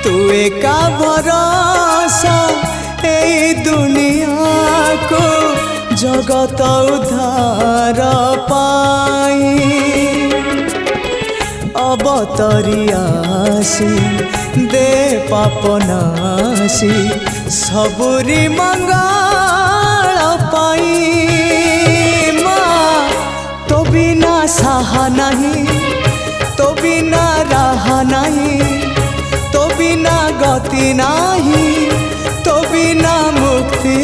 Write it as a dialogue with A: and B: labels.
A: तू एका भरोसा ए दुनिया को जगत उद्धार पाई अवतरी आसी दे पापनासी सबुरी मंगल पाई माँ तो बिना सहा नहीं तो बिना रहा नहीं तो बिना गति नहीं तो बिना मुक्ति